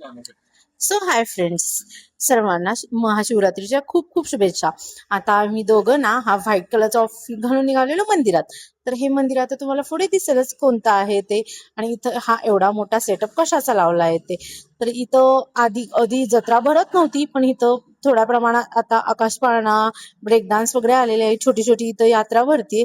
So hi friends, सर्वांना महाशिवरात्रीच्या खूप खूप शुभेच्छा. आता आम्ही दोघं ना हा व्हाईट कलरचा आउटफिट घालून निघालेलो मंदिरात. तर हे मंदिर आता तुम्हाला पुढे दिसेलच कोणतं आहे ते, आणि इथं हा एवढा मोठा सेटअप कशाचा लावला आहे ते. तर इथं आधी आधी जत्रा भरत नव्हती, पण इथं थोड्या प्रमाणात आता आकाश पाळणा, ब्रेक डान्स वगैरे आलेले आहे. छोटी छोटी इथं यात्रा भरते.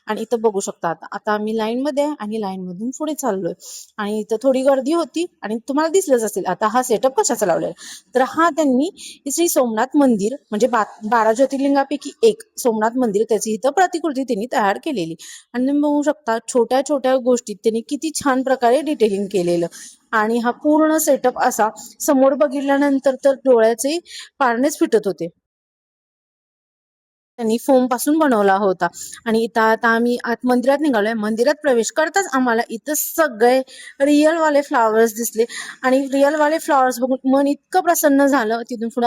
आणि इथं बघू शकता आता आता आम्ही लाईन मध्ये आहे आणि लाईन मधून पुढे चाललोय. आणि इथं थोडी गर्दी होती आणि तुम्हाला दिसलंच असेल आता हा सेटअप कशाचा लावलेला. तर हा त्यांनी श्री सोमनाथ मंदिर म्हणजे 12 ज्योतिर्लिंगापैकी एक सोमनाथ मंदिर, त्याची इथं प्रतिकृती त्यांनी तयार केलेली. आणि तुम्ही बघू शकता छोट्या छोट्या गोष्टीत त्यांनी किती छान प्रकारे डिटेलिंग केलेलं. आणि हा पूर्ण सेटअप असा समोर बघितल्यानंतर तर डोळ्याचे पारणेच फिटत होते. त्यांनी फोम पासून बनवला होता. आणि इथं आता आम्ही आत मंदिरात निघालोय. मंदिरात प्रवेश करताच आम्हाला इथं सगळे रिअल वाले फ्लावर्स दिसले. आणि रिअल वाले फ्लावर्स बघून मन इतकं प्रसन्न झालं. तिथून पुढे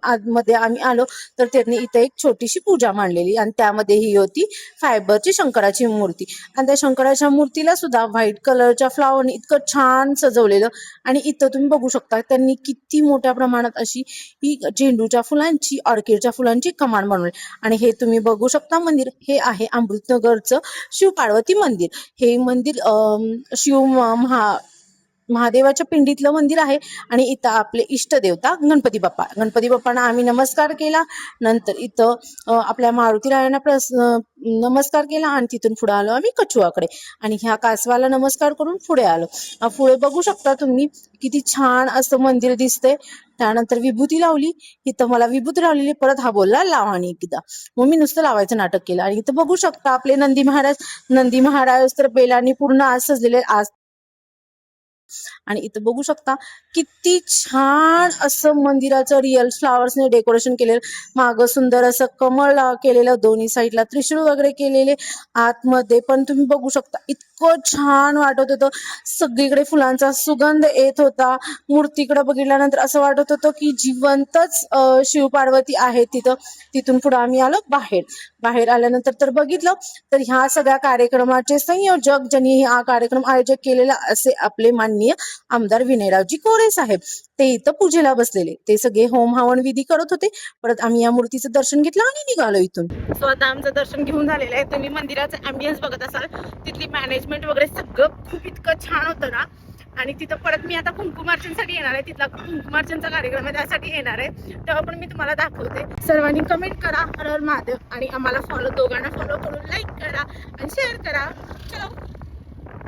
आतमध्ये आम्ही आलो तर त्यांनी इथे एक छोटीशी पूजा मांडलेली, आणि त्यामध्ये ही होती फायबरची शंकराची मूर्ती. आणि त्या शंकराच्या मूर्तीला सुद्धा व्हाईट कलरच्या फ्लावरने इतकं छान सजवलेलं. आणि इथं तुम्ही बघू शकता त्यांनी किती मोठ्या प्रमाणात अशी ही झेंडूच्या फुलांची, ऑर्किडच्या फुलांची कमान बनवली. आणि हे तुम्ही बघू शकता मंदिर हे आहे अमृतनगरचं शिव पार्वती मंदिर. हे मंदिर शिव महादेवाच्या पिंडीतलं मंदिर आहे. आणि इथं आपले इष्ट देवता गणपती बाप्पांना आम्ही नमस्कार केला. नंतर इथं आपल्या मारुती रायांना नमस्कार केला. आणि तिथून पुढे आलो आम्ही कछुआकडे. आणि ह्या कासवाला नमस्कार करून पुढे आलो. पुढे बघू शकता तुम्ही किती छान असं मंदिर दिसतंय. त्यानंतर विभूती लावली. इथं मला विभूती लावलेली, परत हा बोलला लावा आणि एकदा. मग मी नुसतं लावायचं नाटक केलं. आणि इथं बघू शकता आपले नंदी महाराज तर बेलांनी पूर्ण आज सजलेले. आणि इथं बघू शकता किती छान असं मंदिराचं रिअल फ्लावर्सने डेकोरेशन केलेलं. मागं सुंदर असं कमळ केलेलं, दोन्ही साईडला त्रिशूळ वगैरे केलेले. आतमध्ये पण तुम्ही बघू शकता इतकं छान वाटत होतं. सगळीकडे फुलांचा सुगंध येत होता. मूर्तीकडे बघितल्यानंतर असं वाटत होतं की जिवंतच शिव पार्वती आहे तिथं. तिथून पुढे आम्ही आलो बाहेर आल्यानंतर तर बघितलं तर ह्या सगळ्या कार्यक्रमाचे संयोजक, ज्यांनी हा कार्यक्रम आयोजक केलेला, असे आपले माननीय आमदार विनयरावजी कोरे साहेब. ते इथं पूजेला बसलेले. ते सगळे होम हवन विधी करत होते. परत आम्ही या मूर्तीचं दर्शन घेतलं आणि निघालो इथून. सो आता आमचं दर्शन घेऊन झालेलं आहे. तुम्ही मंदिराचं अँबियन्स बघत असाल. तिथली मॅनेजमेंट वगैरे सगळं खूप इतकं छान होतं ना. आणि तिथं परत मी आता कुंकुमार्चनसाठी येणार आहे. तिथला कुंकुमार्चनचा कार्यक्रम आहे, त्यासाठी येणार आहे. तेव्हा पण मी तुम्हाला दाखवते. सर्वांनी कमेंट करा हर हर महादेव, आणि आम्हाला दोघांना फॉलो करून लाईक करा आणि शेअर करा. चलो.